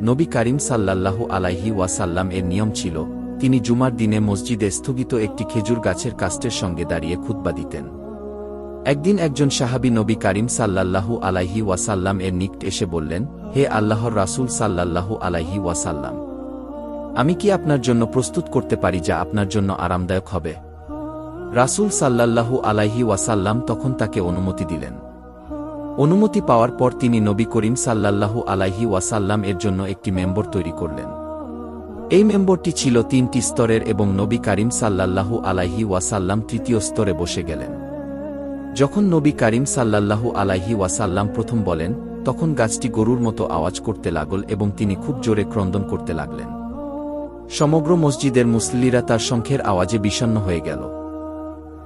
নবী করিম সাল্লাল্লাহু আলাইহি ওয়াসাল্লাম এর নিয়ম ছিল, তিনি জুমার দিনে মসজিদে স্থগিত একটি খেজুর গাছের কাস্টের সঙ্গে দাঁড়িয়ে খুতবা দিতেন। একদিন একজন সাহাবী নবী করিম সাল্লাল্লাহু আলাইহি ওয়াসাল্লাম এর নিকট এসে বললেন, হে আল্লাহর রাসূল সাল্লাল্লাহু আলাইহি ওয়াসাল্লাম, আমি কি আপনার জন্য প্রস্তুত করতে পারি যা আপনার জন্য আরামদায়ক হবে? রাসূল সাল্লাল্লাহু আলাইহি ওয়াসাল্লাম তখন তাকে অনুমতি দিলেন। অনুমতি পাওয়ার পর তিনি নবী করিম সাল্লাল্লাহু আলাইহি ওয়াসাল্লাম এর জন্য একটি মেম্বর তৈরি করলেন। এই মেম্বরটি ছিল 3টি স্তরের এবং নবী করিম সাল্লাল্লাহু আলাইহি ওয়াসাল্লাম 3য় স্তরে বসে গেলেন। যখন নবী করিম সাল্লাল্লাহু আলাইহি ওয়াসাল্লাম প্রথম বলেন, তখন গাছটি গরুর মতো আওয়াজ করতে লাগল এবং তিনি খুব জোরে ক্রন্দন করতে লাগলেন। সমগ্র মসজিদের মুসল্লিরা তার শঙ্খের আওয়াজে বিষণ্ণ হয়ে গেল।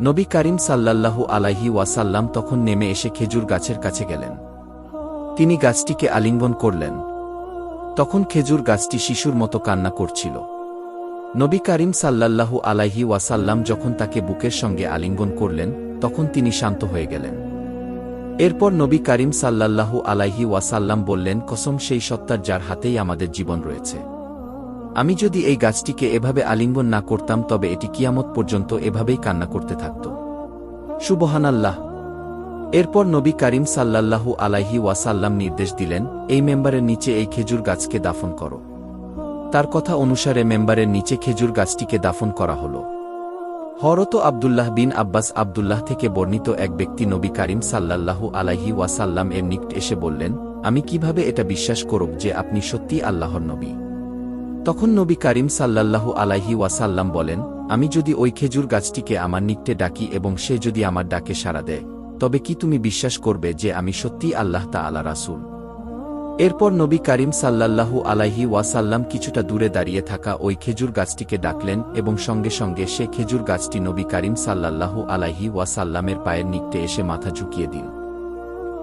নবী করিম সাল্লাল্লাহু আলাইহি ওয়াসাল্লাম তখন নেমে এসে খেজুর গাছের কাছে গেলেন। তিনি গাছটিকে আলিঙ্গন করলেন। তখন খেজুর গাছটি শিশুর মতো কান্না করছিল। নবী করিম সাল্লাল্লাহু আলাইহি ওয়াসাল্লাম যখন তাকে বুকের সঙ্গে আলিঙ্গন করলেন, তখন তিনি শান্ত হয়ে গেলেন। এরপর নবী করিম সাল্লাল্লাহু আলাইহি ওয়াসাল্লাম বললেন, কসম সেই সত্তার যার হাতেই আমাদের জীবন রয়েছে, আমি যদি এই গাছটিকে এভাবে আলিঙ্গন না করতাম তবে এটি কিয়ামত পর্যন্ত এভাবেই কান্না করতে থাকত। সুবহানাল্লাহ। এরপর নবী করিম সাল্লাল্লাহু আলাইহি ওয়াসাল্লাম নির্দেশ দিলেন, এই মেম্বারের নিচে এই খেজুর গাছকে দাফন করো। তার কথা অনুসারে মেম্বারের নিচে খেজুর গাছটিকে দাফন করা হল। হযরত আব্দুল্লাহ বিন আব্বাস আব্দুল্লাহ থেকে বর্ণিত এক ব্যক্তি নবী করিম সাল্লাল্লাহু আলাইহি ওয়াসাল্লাম এর নিকট এসে বললেন, আমি কিভাবে এটা বিশ্বাস করব যে আপনি সত্যিই আল্লাহর নবী? তখন নবী করিম সাল্লাল্লাহু আলাইহি ওয়াসাল্লাম বলেন, আমি যদি ওই খেজুর গাছটিকে আমার নিকটে ডাকি এবং সে যদি আমার ডাকে সাড়া দেয়, তবে কি তুমি বিশ্বাস করবে যে আমি সত্যিই আল্লাহ তাআলা রাসূল? এরপর নবী করিম সাল্লাল্লাহু আলাইহি ওয়াসাল্লাম কিছুটা দূরে দাঁড়িয়ে থাকা ওই খেজুর গাছটিকে ডাকলেন এবং সঙ্গে সঙ্গে সে খেজুর গাছটি নবী করিম সাল্লাল্লাহু আলাইহি ওয়াসাল্লামের পায়ের নিকটে এসে মাথা ঝুঁকিয়ে দিল।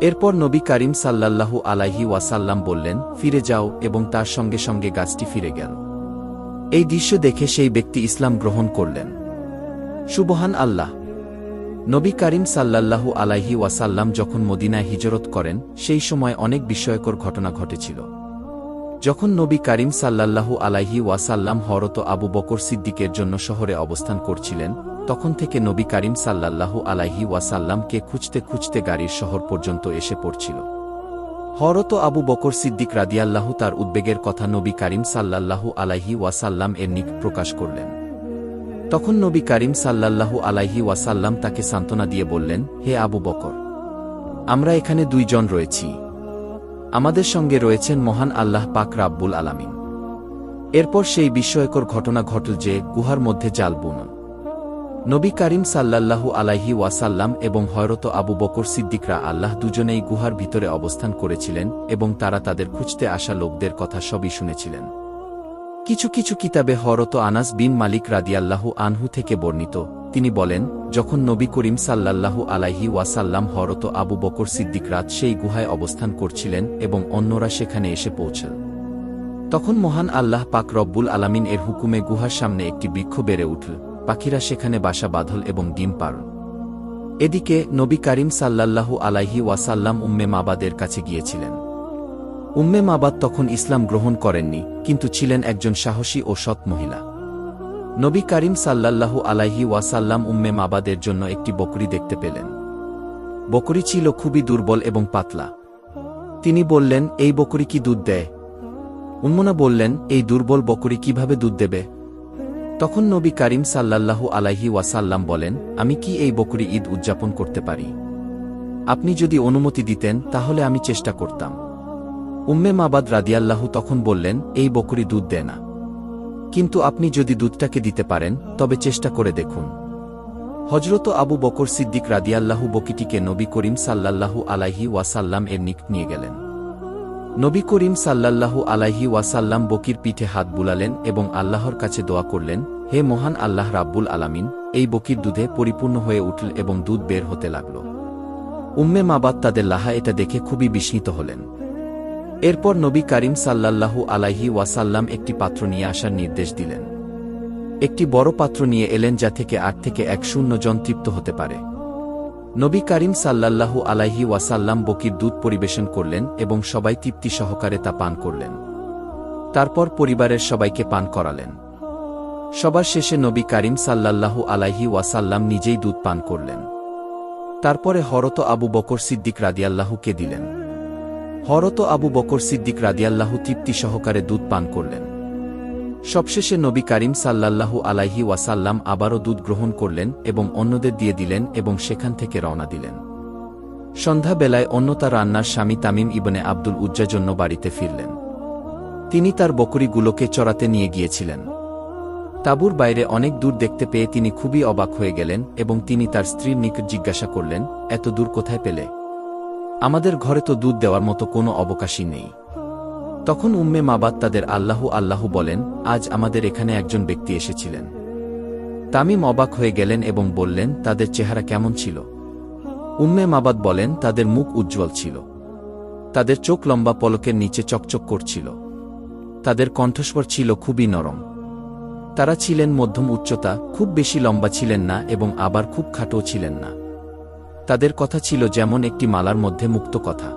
এরপর নবী করিম সাল্লাল্লাহু আলাইহি ওয়াসাল্লাম বললেন, ফিরে যাও, এবং তার সঙ্গে সঙ্গে গাছটি ফিরে গেল। এই দৃশ্য দেখে সেই ব্যক্তি ইসলাম গ্রহণ করলেন। সুবহান আল্লাহ। নবী করিম সাল্লাল্লাহু আলাইহি ওয়াসাল্লাম যখন মদিনায় হিজরত করেন, সেই সময় অনেক বিস্ময়কর ঘটনা ঘটেছিল। যখন নবী করিম সাল্লাল্লাহু আলাইহি ওয়াসাল্লাম হযরত আবু বকর সিদ্দিকের জন্য শহরে অবস্থান করছিলেন, তখন থেকে নবী করিম সাল্লাল্লাহু আলাইহি ওয়াসাল্লামকে খুঁজতে খুঁজতে গাড়ির শহর পর্যন্ত এসে পড়ছিল। হযরত আবু বকর সিদ্দিক রাদিয়াল্লাহু তার উদ্বেগের কথা নবী করিম সাল্লাল্লাহু আলাইহি ওয়াসাল্লাম এর নিকট প্রকাশ করলেন। তখন নবী করিম সাল্লাল্লাহু আলাইহি ওয়াসাল্লাম তাকে সান্ত্বনা দিয়ে বললেন, হে আবু বকর, আমরা এখানে 2 জন রয়েছি। আমাদের সঙ্গে রয়েছেন মহান আল্লাহ পাক রাব্বুল আলামিন। এরপর সেই বিস্ময়কর ঘটনা ঘটল যে গুহার মধ্যে জাল বুনন। নবী করিম সাল্লাল্লাহু আলাইহি ওয়াসাল্লাম এবং হযরত আবু বকর সিদ্দিকরা আল্লাহ দুজনেই গুহার ভিতরে অবস্থান করেছিলেন এবং তারা তাদের খুঁজতে আসা লোকদের কথা সবই শুনেছিলেন। কিছু কিছু কিতাবে হযরত আনাস বিন মালিক রাদিয়াল্লাহু আনহু থেকে বর্ণিত, তিনি বলেন, যখন নবী করিম সাল্লাল্লাহু আলাইহি ওয়াসাল্লাম হযরত আবু বকর সিদ্দিক রাত সেই গুহায় অবস্থান করছিলেন এবং অন্যরা সেখানে এসে পৌঁছল, তখন মহান আল্লাহ পাক রব্বুল আলামিন এর হুকুমে গুহার সামনে একটি বৃক্ষ বেড়ে উঠল, পাখিরা সেখানে বাসা বাঁধল এবং ডিম পাড়ল। এদিকে নবী করিম সাল্লাল্লাহু আলাইহি ওয়াসাল্লাম উম্মে মাবাদের কাছে গিয়েছিলেন। উম্মে মাবাদ তখন ইসলাম গ্রহণ করেননি, কিন্তু ছিলেন একজন সাহসী ও সৎ মহিলা। নবী করিম সাল্লাল্লাহু আলাইহি ওয়াসাল্লাম উম্মে মাবাদের জন্য একটি বকরি দেখতে পেলেন। বকরি ছিল খুবই দুর্বল এবং পাতলা। তিনি বললেন, এই বকরি কি দুধ দেয়? উম্মনা বললেন, এই দুর্বল বকরি কিভাবে দুধ দেবে? তখন নবী করিম সাল্লাল্লাহু আলাইহি ওয়াসাল্লাম বলেন, আমি কি এই বকরি ঈদ উদযাপন করতে পারি? আপনি যদি অনুমতি দিতেন তাহলে আমি চেষ্টা করতাম। উম্মে মাবাদ রাদিয়াল্লাহু তখন বললেন, এই বকরি দুধ দেয় না, কিন্তু আপনি যদি দুধটাকে দিতে পারেন তবে চেষ্টা করে দেখুন। হযরত আবু বকর সিদ্দিক রাদিয়াল্লাহু বকরিটিকে নবী করিম সাল্লাল্লাহু আলাইহি ওয়াসাল্লাম এর নিকট নিয়ে গেলেন। নবী করিম সাল্লাল্লাহু আলাইহি ওয়াসাল্লাম বকরির পিঠে হাত বুলালেন এবং আল্লাহর কাছে দোয়া করলেন, হে মহান আল্লাহ রাব্বুল আলামিন, এই বকরির দুধে পরিপূর্ণ হয়ে উঠল এবং দুধ বের হতে লাগল। উম্মে মাবাদ তাদের লাহা এটা দেখে খুবই বিস্মিত হলেন। এরপর নবী করিম সাল্লাল্লাহু আলাইহি ওয়াসাল্লাম একটি পাত্র নিয়ে আসার নির্দেশ দিলেন। একটি বড় পাত্র নিয়ে এলেন যা থেকে 8 থেকে 100 জন তৃপ্ত হতে পারে। নবী করিম সাল্লাল্লাহু আলাইহি ওয়াসাল্লাম বকরির দুধ পরিবেশন করলেন এবং সবাই তৃপ্তি সহকারে তা পান করলেন। তারপর পরিবারের সবাইকে পান করালেন। সবার শেষে নবী করিম সাল্লাল্লাহু আলাইহি ওয়াসাল্লাম নিজেই দুধ পান করলেন। তারপরে হযরত আবু বকর সিদ্দিক রাদিয়াল্লাহুকে দিলেন। হযরত আবু বকর সিদ্দিক রাদিয়াল্লাহু তৃপ্তি সহকারে দুধ পান করলেন। সবশেষে নবী করিম সাল্লাল্লাহু আলাইহি ওয়াসাল্লাম আবারও দুধ গ্রহণ করলেন এবং অন্যদের দিয়ে দিলেন এবং সেখান থেকে রওনা দিলেন। সন্ধ্যাবেলায় অন্যতা রান্নার স্বামী তামিম ইবনে আব্দুল উজ্জা জন্য বাড়িতে ফিরলেন। তিনি তার বকরীগুলোকে চরাতে নিয়ে গিয়েছিলেন। তাঁবুর বাইরে অনেক দূর দেখতে পেয়ে তিনি খুবই অবাক হয়ে গেলেন এবং তিনি তার স্ত্রীর নিকট জিজ্ঞাসা করলেন, এত দূর কোথায় পেলে? আমাদের ঘরে তো দুধ দেওয়ার মতো কোনো অবকাশই নেই। তখন উম্মে মাবাদ তাদের আল্লাহু আল্লাহু বলেন, আজ আমাদের এখানে একজন ব্যক্তি এসেছিলেন। তামিম অবাক হয়ে গেলেন এবং বললেন, তাদের চেহারা কেমন ছিল? উম্মে মাবাদ বলেন, তাদের মুখ উজ্জ্বল ছিল। তাদের চোখ লম্বা পলকের নিচে চকচক করছিল। তাদের কণ্ঠস্বর ছিল খুবই নরম। তারা ছিলেন মধ্যম উচ্চতা, খুব বেশি লম্বা ছিলেন না এবং আবার খুব খাটো ছিলেন না। তাদের কথা ছিল যেমন একটি মালার মধ্যে মুক্ত কথা।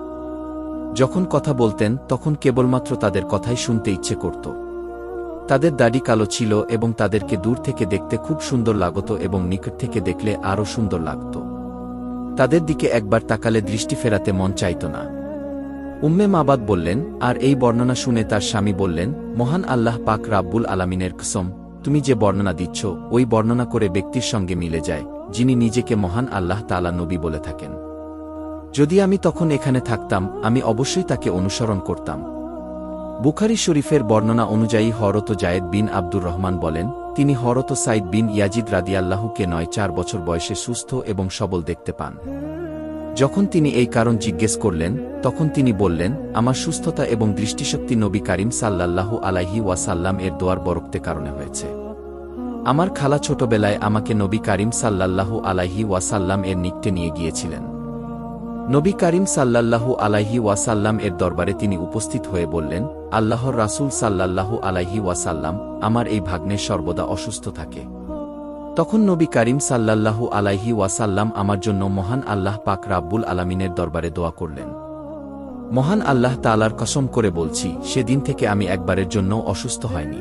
যখন কথা বলতেন তখন কেবলমাত্র তাদের কথাই শুনতে ইচ্ছে করত। তাদের দাড়ি কালো ছিল এবং তাদেরকে দূর থেকে দেখতে খুব সুন্দর লাগত এবং নিকট থেকে দেখলে আরও সুন্দর লাগত। তাদের দিকে একবার তাকালে দৃষ্টি ফেরাতে মন চাইত না। উম্মে মাবাদ বললেন, আর এই বর্ণনা শুনে তার স্বামী বললেন, মহান আল্লাহ পাক রাব্বুল আলামিনের কসম, তুমি যে বর্ণনা দিচ্ছ ওই বর্ণনা করে ব্যক্তির সঙ্গে মিলে যায় যিনি নিজেকে মহান আল্লাহ তাআলা নবী বলে থাকেন। যদি আমি তখন এখানে থাকতাম আমি অবশ্যই তাকে অনুসরণ করতাম। বুখারী শরীফের বর্ণনা অনুযায়ী হযরত জায়েদ বিন আব্দুর রহমান বলেন, তিনি হযরত সাইদ বিন ইয়াজিদ রাদিয়াল্লাহুকে 9-4 বছর বয়সে সুস্থ এবং সবল দেখতে পান। যখন তিনি এই কারণ জিজ্ঞেস করলেন তখন তিনি বললেন, আমার সুস্থতা এবং দৃষ্টিশক্তি নবী করিম সাল্লাল্লাহু আলাইহি ওয়াসাল্লাম এর দোয়ার বরকতে কারণে হয়েছে। আমার খালা ছোটবেলায় আমাকে নবী করিম সাল্লাল্লাহু আলাইহি ওয়াসাল্লাম এর নিকটে নিয়ে গিয়েছিলেন। নবী করিম সাল্লাল্লাহু আলাইহি ওয়াসাল্লাম এর দরবারে তিনি উপস্থিত হয়ে বললেন, আল্লাহর রাসূল সাল্লাল্লাহু আলাইহি ওয়াসাল্লাম, আমার এই ভাগ্নের সর্বদা অসুস্থ থাকে। তখন নবী করিম সাল্লাল্লাহু আলাইহি ওয়াসাল্লাম আমার জন্য মহান আল্লাহ পাক রাব্বুল আলামিনের দরবারে দোয়া করলেন। মহান আল্লাহ তাআলার কসম করে বলছি, সেদিন থেকে আমি একবারের জন্য অসুস্থ হয়নি।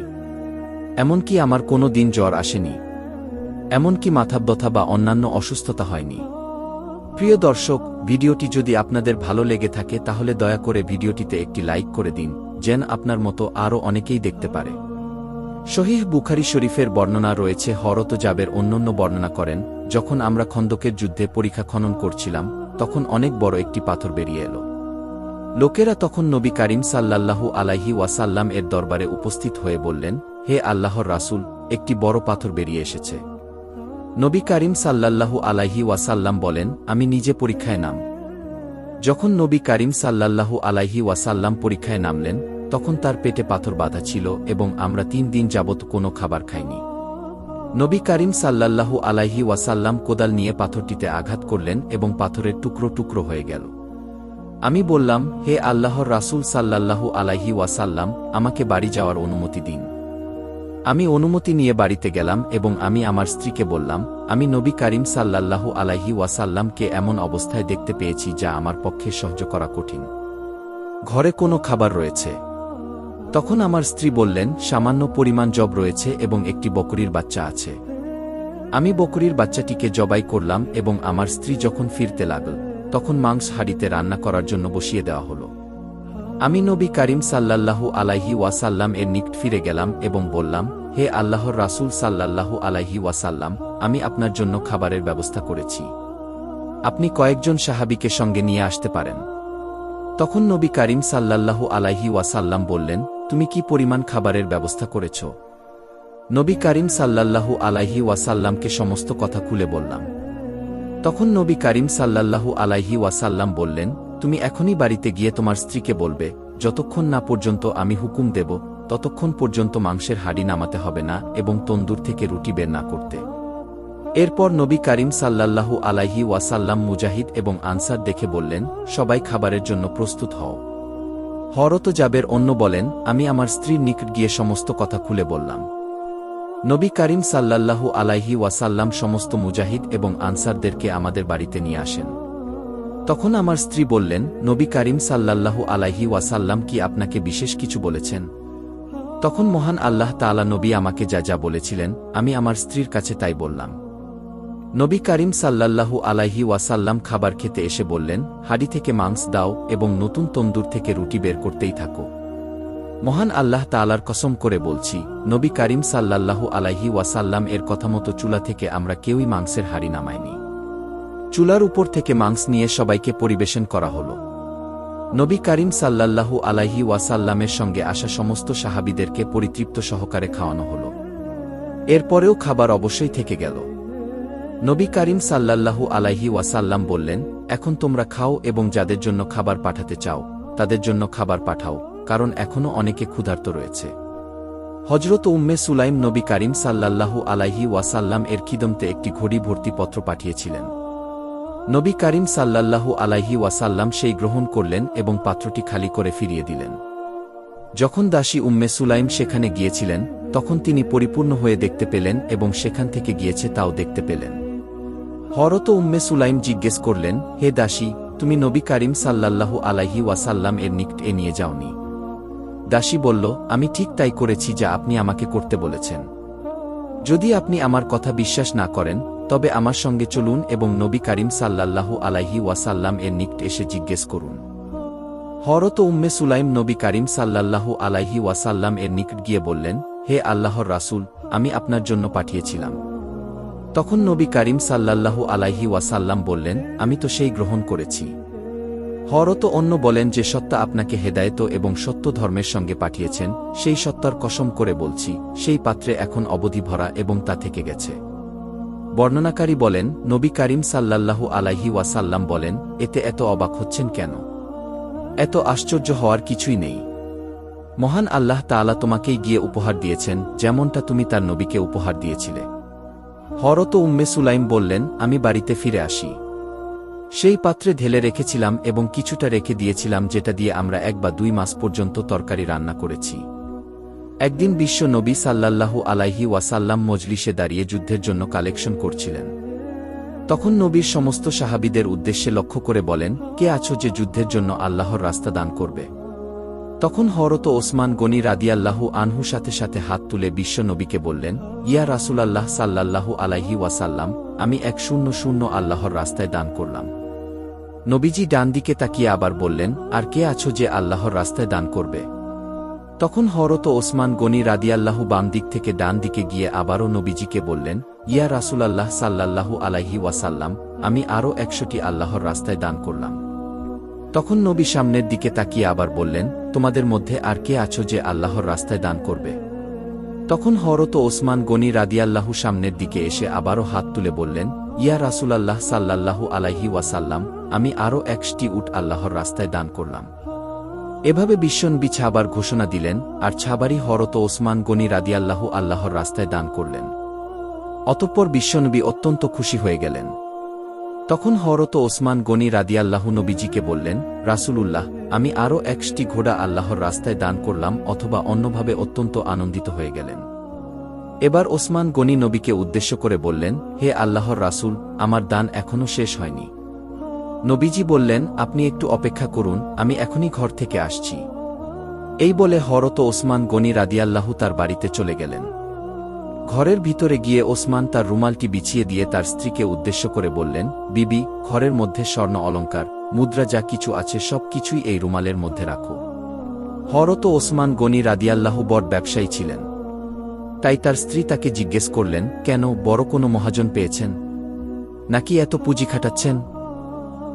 এমনকি আমার কোনো দিন জ্বর আসেনি, এমনকি মাথা ব্যথা বা অন্যান্য অসুস্থতা হয়নি। প্রিয় দর্শক, ভিডিওটি যদি আপনাদের ভালো লেগে থাকে তাহলে দয়া করে ভিডিওটিতে একটি লাইক করে দিন, যেন আপনার মতো আরও অনেকেই দেখতে পারে। সহিহ বুখারী শরীফের বর্ণনা রয়েছে, হযরত জাবের অন্যান্য বর্ণনা করেন, যখন আমরা খন্দকের যুদ্ধে পরিখা খনন করছিলাম তখন অনেক বড় একটি পাথর বেরিয়ে এলো। লোকেরা তখন নবী করিম সাল্লাল্লাহু আলাইহি ওয়াসাল্লাম এর দরবারে উপস্থিত হয়ে বললেন, হে আল্লাহর রাসূল, একটি বড় পাথর বেরিয়ে এসেছে। নবী করিম সাল্লাল্লাহু আলাইহি ওয়াসাল্লাম বলেন, আমি নিজে পরীক্ষায় নাম। যখন নবী করিম সাল্লাল্লাহু আলাইহি ওয়াসাল্লাম পরীক্ষায় নামলেন তখন তার পেটে পাথর বাঁধা ছিল এবং আমরা 3 দিন যাবত কোনো খাবার খাইনি। নবী করিম সাল্লাল্লাহু আলাইহি ওয়াসাল্লাম কোদাল নিয়ে পাথরটিতে আঘাত করলেন এবং পাথরের টুকরো টুকরো হয়ে গেল। আমি বললাম, হে আল্লাহর রাসূল সাল্লাল্লাহু আলাইহি ওয়াসাল্লাম, আমাকে বাড়ি যাওয়ার অনুমতি দিন। আমি অনুমতি নিয়ে বাড়িতে গেলাম এবং আমি আমার স্ত্রীকে বললাম, আমি নবী করিম সাল্লাল্লাহু আলাইহি ওয়াসাল্লামকে এমন অবস্থায় দেখতে পেয়েছি যা আমার পক্ষে সহ্য করা কঠিন। ঘরে কোনো খাবার রয়েছে। তখন আমার স্ত্রী বললেন, সামান্য পরিমাণ জব রয়েছে এবং একটি বকরীর বাচ্চা আছে। আমি বকরীর বাচ্চাটিকে জবাই করলাম এবং আমার স্ত্রী যখন ফিরতে লাগল তখন মাংস হাঁড়িতে রান্না করার জন্য বসিয়ে দেওয়া হলো। আমি নবী করিম সাল্লাল্লাহু আলাইহি ওয়াসাল্লাম এর নিকট ফিরে গেলাম এবং বললাম, হে আল্লাহর রাসূল সাল্লাল্লাহু আলাইহি ওয়াসাল্লাম, আমি আপনার জন্য খাবারের ব্যবস্থা করেছি। আপনি কয়েকজন সাহাবীকে সঙ্গে নিয়ে আসতে পারেন। তখন নবী করিম সাল্লাল্লাহু আলাইহি ওয়াসাল্লাম বললেন, তুমি কি পরিমাণ খাবারের ব্যবস্থা করেছ? নবী করিম সাল্লাল্লাহু আলাইহি ওয়াসাল্লামকে সমস্ত কথা খুলে বললাম। তখন নবী করিম সাল্লাল্লাহু আলাইহি ওয়াসাল্লাম বললেন, তুমি এখনই বাড়িতে গিয়ে তোমার স্ত্রীকে বলবে, যতক্ষণ না পর্যন্ত আমি হুকুম দেব ততক্ষণ পর্যন্ত মাংসের হাঁড়ি নামাতে হবে না এবং তন্দুর থেকে রুটি বের না করতে। এরপর নবী করিম সাল্লাল্লাহু আলাইহি ওয়াসাল্লাম মুজাহিদ এবং আনসার দেখে বললেন, সবাই খাবারের জন্য প্রস্তুত হও। হযরত জাবের অন্য বলেন, আমি আমার স্ত্রীর নিকট গিয়ে সমস্ত কথা খুলে বললাম। নবী করিম সাল্লাল্লাহু আলাইহি ওয়াসাল্লাম সমস্ত মুজাহিদ এবং আনসারদেরকে আমাদের বাড়িতে নিয়ে আসেন। তখন আমার স্ত্রী বললেন, নবী করিম সাল্লাল্লাহু আলাইহি ওয়াসাল্লাম কি আপনাকে বিশেষ কিছু বলেছেন? তখন মহান আল্লাহ তাআলা নবী আমাকে যা যা বলেছিলেন আমি আমার স্ত্রীর কাছে তাই বললাম। নবী করিম সাল্লাল্লাহু আলাইহি ওয়াসাল্লাম খাবার খেতে এসে বললেন, হাঁড়ি থেকে মাংস দাও এবং নতুন তন্দুর থেকে রুটি বের করতেই থাকো। মহান আল্লাহ তাআলার কসম করে বলছি, নবী করিম সাল্লাল্লাহু আলাইহি ওয়াসাল্লাম এর কথামতো চুলা থেকে আমরা কেউই মাংসের হাঁড়ি নামাইনি। চুলার উপর থেকে মাংস নিয়ে সবাইকে পরিবেশন করা হল। নবী করিম সাল্লাল্লাহু আলাইহি ওয়াসাল্লামের সঙ্গে আসা সমস্ত সাহাবীদেরকে পরিতৃপ্ত সহকারে খাওয়ানো হল। এরপরেও খাবার অবশ্যই থেকে গেল। নবী করিম সাল্লাল্লাহু আলাইহি ওয়াসাল্লাম বললেন, এখন তোমরা খাও এবং যাদের জন্য খাবার পাঠাতে চাও তাদের জন্য খাবার পাঠাও, কারণ এখনও অনেকে ক্ষুধার্ত রয়েছে। হযরত উম্মে সুলাইম নবী করিম সাল্লাল্লাহু আলাইহি ওয়াসাল্লাম এর খিদমতে একটি ঘড়ি ভর্তি পত্র পাঠিয়েছিলেন। নবী করিম সাল্লাল্লাহু আলাইহি ওয়াসাল্লাম সেই গ্রহণ করলেন এবং পাত্রটি খালি করে ফিরিয়ে দিলেন। যখন দাসী উম্মে সুলাইম সেখানে গিয়েছিলেন তখন তিনি পরিপূর্ণ হয়ে দেখতে পেলেন এবং সেখান থেকে গিয়েছে তাও দেখতে পেলেন। হযরত উম্মে সুলাইম জিজ্ঞেস করলেন, হে দাসী, তুমি নবী করিম সাল্লাল্লাহু আলাইহি ওয়াসাল্লাম এর নিকটে নিয়ে যাওনি? দাসী বলল, আমি ঠিক তাই করেছি যা আপনি আমাকে করতে বলেছেন। যদি আপনি আমার কথা বিশ্বাস না করেন তবে আমার সঙ্গে চলুন এবং নবী করিম সাল্লাল্লাহু আলাইহি ওয়াসাল্লাম এর নিকটে এসে জিজ্ঞেস করুন। হযরত উম্মে সুলাইম নবী করিম সাল্লাল্লাহু আলাইহি ওয়াসাল্লাম এর নিকট গিয়ে বললেন, হে আল্লাহর রাসূল, আমি আপনার জন্য পাঠিয়েছিলাম। তখন নবী করিম সাল্লাল্লাহু আলাইহি ওয়াসাল্লাম বললেন, আমি তো সেই গ্রহণ করেছি। হযরত অন্য বলেন যে সত্তা আপনাকে হেদায়েত এবং সত্য ধর্মের সঙ্গে পাঠিয়েছেন, সেই সত্তার কসম করে বলছি, সেই পাত্রে এখন অবধি ভরা এবং তা থেকে গেছে। বর্ণনাকারী বলেন, নবী করিম সাল্লাল্লাহু আলাইহি ওয়াসাল্লাম বলেন, এতে এত অবাক হচ্ছেন কেন? এত আশ্চর্য হওয়ার কিছুই নেই। মহান আল্লাহ তাআলা তোমাকেই গিয়ে উপহার দিয়েছেন যেমনটা তুমি তার নবীকে উপহার দিয়েছিলে। হযরত উম্মে সুলাইম বললেন, আমি বাড়িতে ফিরে আসি। সেই পাত্রে ঢেলে রেখেছিলাম এবং কিছুটা রেখে দিয়েছিলাম যেটা দিয়ে আমরা 1 বা 2 মাস পর্যন্ত তরকারি রান্না করেছি। একদিন বিশ্ব নবী সাল্লাল্লাহু আলাইহি ওয়াসাল্লাম মজলিসে দাঁড়িয়ে যুদ্ধের জন্য কালেকশন করছিলেন। তখন নবীর সমস্ত সাহাবীদের উদ্দেশ্যে লক্ষ্য করে বলেন, কে আছো যে যুদ্ধের জন্য আল্লাহর রাস্তা দান করবে? তখন হযরত ওসমান গনি রাদিয়াল্লাহু আনহু সাথে সাথে হাত তুলে বিশ্ব নবীকে বললেন, ইয়া রাসূলুল্লাহ সাল্লাল্লাহু আলাইহি ওয়াসাল্লাম, আমি 100 আল্লাহর রাস্তায় দান করলাম। নবীজি ডান দিকে তাকিয়ে আবার বললেন, আর কে আছো যে আল্লাহর রাস্তায় দান করবে? তখন হযরত ওসমান গনি রাদিয়াল্লাহু বাম দিক থেকে ডান দিকে গিয়ে আবারও নবীজিকে বললেন, ইয়া রাসূলুল্লাহ সাল্লাল্লাহু আলাইহি ওয়াসাল্লাম, আমি আরও 100টি আল্লাহর রাস্তায় দান করলাম। তখন নবী সামনের দিকে তাকিয়ে আবার বললেন, তোমাদের মধ্যে আর কে আছো যে আল্লাহর রাস্তায় দান করবে? তখন হযরত ওসমান গনি রাদিয়াল্লাহু সামনের দিকে এসে আবারও হাত তুলে বললেন, ইয়া রাসূলুল্লাহ সাল্লাল্লাহু আলাইহি ওয়াসাল্লাম, আমি আরও 100টি উট আল্লাহর রাস্তায় দান করলাম। এভাবে বিশ্বনবী ছাবার ঘোষণা দিলেন, আর ছাবারই হযরত ওসমান গনি রাদিয়াল্লাহু আল্লাহর রাস্তায় দান করলেন। অতঃপর বিশ্বনবী অত্যন্ত খুশি হয়ে গেলেন। তখন হযরত ওসমান গনি রাদিয়াল্লাহু নবীজিকে বললেন, রাসূলুল্লাহ, আমি আরও 100টি ঘোড়া আল্লাহর রাস্তায় দান করলাম, অথবা অন্যভাবে অত্যন্ত আনন্দিত হয়ে গেলেন। এবার ওসমান গনি নবীকে উদ্দেশ্য করে বললেন, হে আল্লাহর রাসূল, আমার দান এখনও শেষ হয়নি। নবীজি বললেন, আপনি একটু অপেক্ষা করুন, আমি এখনই ঘর থেকে আসছি। এই বলে হযরত ওসমান গনি রাদিয়াল্লাহু তার বাড়িতে চলে গেলেন। ঘরের ভিতরে গিয়ে ওসমান তার রুমালটি বিছিয়ে দিয়ে তার স্ত্রীকে উদ্দেশ্য করে বললেন, বিবি, ঘরের মধ্যে স্বর্ণ অলংকার, মুদ্রা যা কিছু আছে সব কিছুই এই রুমালের মধ্যে রাখো। হযরত ওসমান গনি রাদিয়াল্লাহু বড় ব্যবসায়ী ছিলেন। তাই তার স্ত্রী তাকে জিজ্ঞেস করলেন, কেন, বড় কোনো মহাজন পেয়েছেন নাকি এত পুঁজি খাটাচ্ছেন?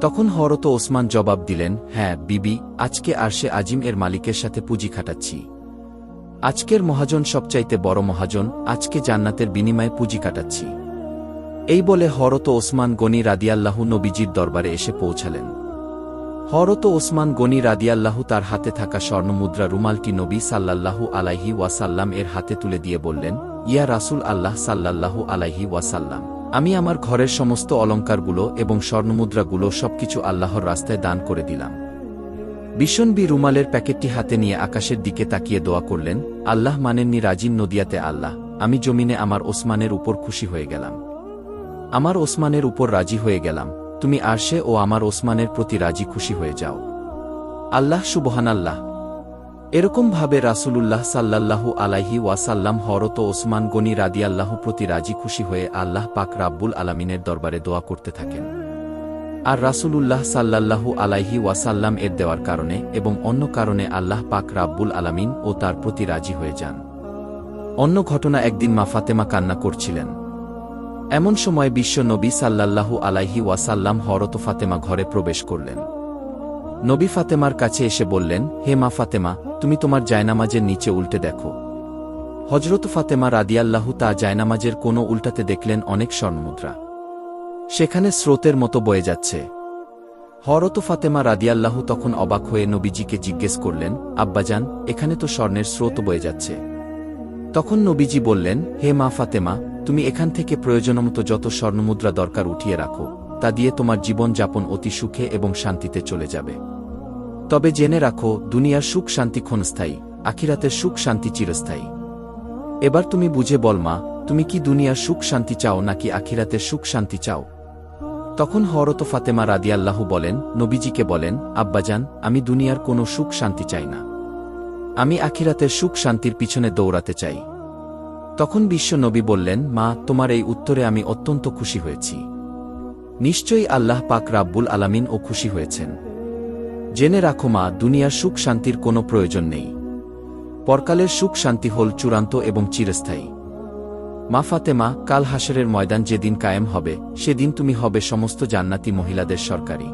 তখন হযরত ওসমান জবাব দিলেন, হ্যাঁ বিবি, আজকে আরশে আজিম এর মালিকের সাথে পুঁজি খাটাচ্ছি। আজকের মহাজন সবচাইতে বড় মহাজন, আজকে জান্নাতের বিনিময়ে পুঁজি কাটাচ্ছি। এই বলে হযরত ওসমান গনি রাদিয়াল্লাহু নবীজির দরবারে এসে পৌঁছালেন। হযরত ওসমান গনি রাদিয়াল্লাহু তার হাতে থাকা স্বর্ণমুদ্রা রুমালটি নবী সাল্লাল্লাহু আলাইহি ওয়াসাল্লাম এর হাতে তুলে দিয়ে বললেন, ইয়া রাসূল আল্লাহ সাল্লাল্লাহু আলাইহি ওয়াসাল্লাম, আমি আমার ঘরের সমস্ত অলংকারগুলো এবং স্বর্ণমুদ্রাগুলো সবকিছু আল্লাহর রাস্তায় দান করে দিলাম। বিশ্বনবী রুমালের প্যাকেটটি হাতে নিয়ে আকাশের দিকে তাকিয়ে দোয়া করলেন, আল্লাহ মানেননি রাজিন নদিয়াতে আল্লাহ, আমি জমিনে আমার ওসমানের উপর খুশি হয়ে গেলাম। আমার ওসমানের উপর রাজি হয়ে গেলাম, তুমি আরশে ও আমার ওসমানের প্রতি রাজি খুশি হয়ে যাও। আল্লাহ সুবহানাল্লাহ। এরকমভাবে রাসূলুল্লাহ সাল্লাল্লাহু আলাইহি ওয়াসাল্লাম হযরত ওসমান গনি রাদিয়াল্লাহু প্রতি রাজি খুশি হয়ে আল্লাহ পাক রাব্বুল আলামিনের দরবারে দোয়া করতে থাকেন। আর রাসূলুল্লাহ সাল্লাল্লাহু আলাইহি ওয়াসাল্লাম এর দেওয়ার কারণে এবং অন্য কারণে আল্লাহ পাক রাব্বুল আলামিন ও তার প্রতি রাজি হয়ে যান। অন্য ঘটনা, একদিন মা ফাতেমা কান্না করছিলেন। এমন সময় বিশ্ব নবী সাল্লাল্লাহু আলাইহি ওয়াসাল্লাম হযরত ফাতেমা ঘরে প্রবেশ করলেন। নবী ফাতেমার কাছে এসে বললেন, হে মা ফাতেমা, তুমি তোমার জায়নামাজের নিচে উল্টে দেখো। হযরত ফাতেমা রাদিয়াল্লাহু তা জায়নামাজের কোনো উল্টাতে দেখলেন অনেক স্বর্ণমুদ্রা সেখানে স্রোতের মতো বয়ে যাচ্ছে। হযরত ফাতেমা রাদিয়াল্লাহু তখন অবাক হয়ে নবীজিকে জিজ্ঞেস করলেন, আব্বাজান, এখানে তো স্বর্ণের স্রোত বয়ে যাচ্ছে। তখন নবীজি বললেন, হে মা ফাতেমা, তুমি এখান থেকে প্রয়োজনমতো যত স্বর্ণমুদ্রা দরকার উঠিয়ে রাখো, তা দিয়ে তোমার জীবন যাপন অতি সুখে এবং শান্তিতে চলে যাবে। তবে জেনে রাখো, দুনিয়ার সুখ শান্তি ক্ষণস্থায়ী, আখিরাতের সুখ শান্তি চিরস্থায়ী। এবার তুমি বুঝে বল মা, তুমি কি দুনিয়ার সুখ শান্তি চাও নাকি আখিরাতের সুখ শান্তি চাও? তখন হযরত ফাতেমা রাদিয়াল্লাহু বলেন, নবীজিকে বলেন, আব্বাজান, আমি দুনিয়ার কোনো সুখ শান্তি চাই না, আমি আখিরাতের সুখ শান্তির পিছনে দৌড়াতে চাই। তখন বিশ্ব নবী বললেন, মা, তোমার এই উত্তরে আমি অত্যন্ত খুশি হয়েছি। নিশ্চয়ই আল্লাহ পাক রাব্বুল আলামিন ও খুশি হয়েছেন। জেনে রাখো মা, দুনিয়ার সুখ শান্তির কোনো প্রয়োজন নেই। পরকালের সুখ শান্তি হল চূড়ান্ত এবং চিরস্থায়ী। মা ফাতেমা, কাল হাশরের ময়দান যেদিন কায়েম হবে, সেদিন তুমি হবে সমস্ত জান্নাতি মহিলাদের সরকারি।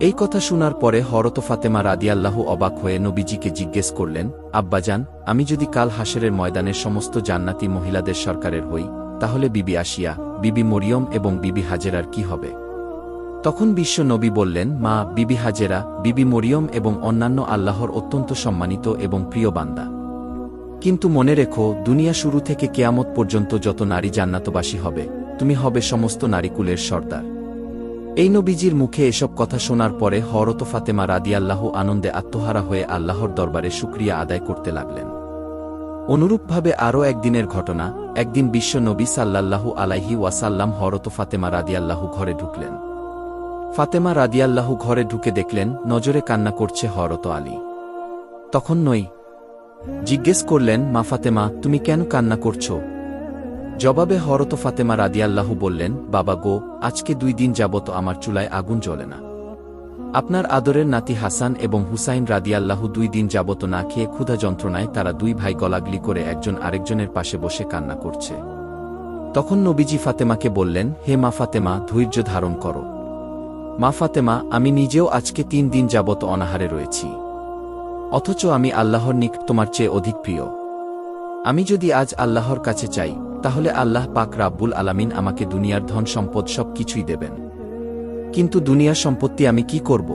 এই কথা শোনার পরে হযরত ফাতেমা রাদিয়াল্লাহু অবাক হয়ে নবীজিকে জিজ্ঞেস করলেন, আব্বাজান, আমি যদি কাল হাশরের ময়দানের সমস্ত জান্নাতি মহিলাদের সরকারের হই, তাহলে বিবি আশিয়া, বিবি মরিয়ম এবং বিবি হাজেরার কি হবে? তখন বিশ্ব নবী বললেন, মা, বিবি হাজেরা, বিবি মরিয়ম এবং অন্যান্য আল্লাহর অত্যন্ত সম্মানিত এবং প্রিয় বান্দা। কিন্তু মনে রেখো, দুনিয়া শুরু থেকে কিয়ামত পর্যন্ত যত নারী জান্নাতবাসী হবে, তুমি হবে সমস্ত নারীকুলের সর্দার। এই নবীজির মুখে এসব কথা শোনার পরে হযরত ফাতেমা রাদিয়াল্লাহু আনন্দে আত্মহারা হয়ে আল্লাহর দরবারে শুকরিয়া আদায় করতে লাগলেন। অনুরূপভাবে আরও একদিনের ঘটনা, একদিন বিশ্ব নবী সাল্লাল্লাহু আলাইহি ওয়াসাল্লাম হযরত ফাতেমা রাদিয়াল্লাহু ঘরে ঢুকলেন। ফাতেমা রাদিয়াল্লাহু ঘরে ঢুকে দেখলেন নজরে কান্না করছে হযরত আলী। তখন জিজ্ঞেস করলেন, মা ফাতেমা, তুমি কেন কান্না করছো? জবাবে হযরত ফাতেমা রাদিয়াল্লাহু বললেন, বাবা গো, আজকে 2 দিন যাবত আমার চুলায় আগুন জ্বলে না। আপনার আদরের নাতি হাসান এবং হুসাইন রাদিয়াল্লাহু 2 দিন যাবত না খেয়ে ক্ষুধা যন্ত্রণায় তারা 2 ভাই গলাগলি করে একজন আরেকজনের পাশে বসে কান্না করছে। তখন নবীজি ফাতেমাকে বললেন, হে মা ফাতেমা, ধৈর্য ধারণ করো। মা ফাতেমা, আমি নিজেও আজকে 3 দিন যাবত অনাহারে রয়েছি, অথচ আমি আল্লাহর নিকট তোমার চেয়ে অধিক প্রিয়। আমি যদি আজ আল্লাহর কাছে চাই, তাহলে আল্লাহ পাক রাব্বুল আলামিন আমাকে দুনিয়ার ধন সম্পদ সব কিছুই দেবেন। কিন্তু দুনিয়ার সম্পত্তি আমি কি করব?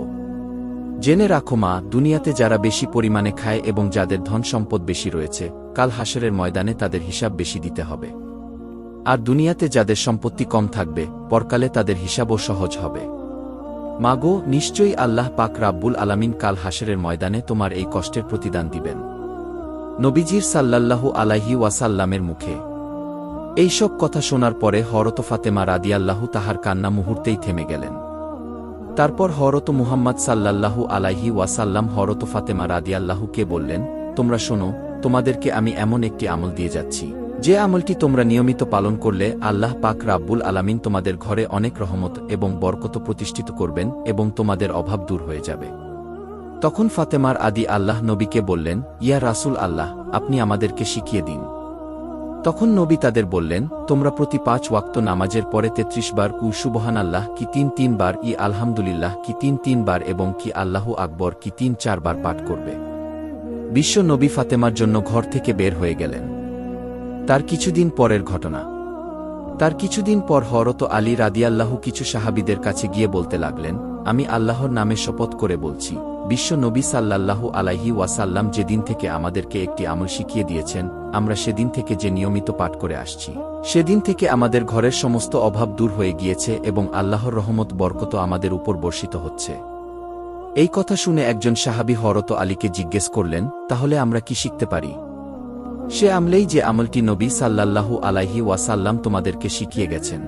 জেনে রাখো মা, দুনিয়াতে যারা বেশি পরিমাণে খায় এবং যাদের ধন সম্পদ বেশি রয়েছে, কাল হাশরের ময়দানে তাদের হিসাব বেশি দিতে হবে। আর দুনিয়াতে যাদের সম্পত্তি কম থাকবে, পরকালে তাদের হিসাবও সহজ হবে। মাগো, নিশ্চয়ই আল্লাহ পাক রাব্বুল আলামিন কাল হাশরের ময়দানে তোমার এই কষ্টের প্রতিদান দিবেন। নবীজির সাল্লাল্লাহু আলাইহি ওয়াসাল্লামের মুখে এইসব কথা শোনার পরে হযরত ফাতেমা রাদিয়াল্লাহু তাহার কান্না মুহূর্তেই থেমে গেলেন। তারপর হযরত মুহাম্মদ সাল্লাল্লাহু আলাইহি ওয়াসাল্লাম হযরত ফাতেমা রাদিয়াল্লাহুকে বললেন, তোমরা শোনো, তোমাদেরকে আমি এমন একটি আমল দিয়ে যাচ্ছি, যে আমলটি তোমরা নিয়মিত পালন করলে আল্লাহ পাক রাব্বুল আলামিন তোমাদের ঘরে অনেক রহমত এবং বরকত প্রতিষ্ঠিত করবেন এবং তোমাদের অভাব দূর হয়ে যাবে। তখন ফাতেমার আদি আল্লাহ নবীকে বললেন, ইয়া রাসূল আল্লাহ, আপনি আমাদেরকে শিখিয়ে দিন। তখন নবী তাদের বললেন, তোমরা প্রতি 5 ওয়াক্ত নামাজের পরে 33 বার সুবহানাল্লাহ কি 3 বার, ই আলহামদুলিল্লাহ কি 3 বার এবং কি আল্লাহু আকবর কি 3-4 বার পাঠ করবে। বিশ্ব নবী ফাতেমার জন্য ঘর থেকে বের হয়ে গেলেন। তার কিছুদিন পরের ঘটনা। তার কিছুদিন পর হযরত আলী রাদিয়াল্লাহু কিছু সাহাবীদের কাছে গিয়ে বলতে লাগলেন, আমি আল্লাহর নামে শপথ করে বলছি, বিশ্ব নবী সাল্লাল্লাহু আলাইহি ওয়াসাল্লাম যেদিন থেকে আমাদেরকে একটি আমল শিখিয়ে দিয়েছেন, আমরা সেদিন থেকে যে নিয়মিত পাঠ করে আসছি, সেদিন থেকে আমাদের ঘরের সমস্ত অভাব দূর হয়ে গিয়েছে এবং আল্লাহর রহমত বরকত আমাদের উপর বর্ষিত হচ্ছে। এই কথা শুনে একজন সাহাবী হযরত আলীকে জিজ্ঞেস করলেন, তাহলে আমরা কি শিখতে পারি? সে আমলেই যে আমলটি নবী সাল্লাল্লাহু আলাইহি ওয়াসাল্লাম তোমাদেরকে শিখিয়ে গেছেন।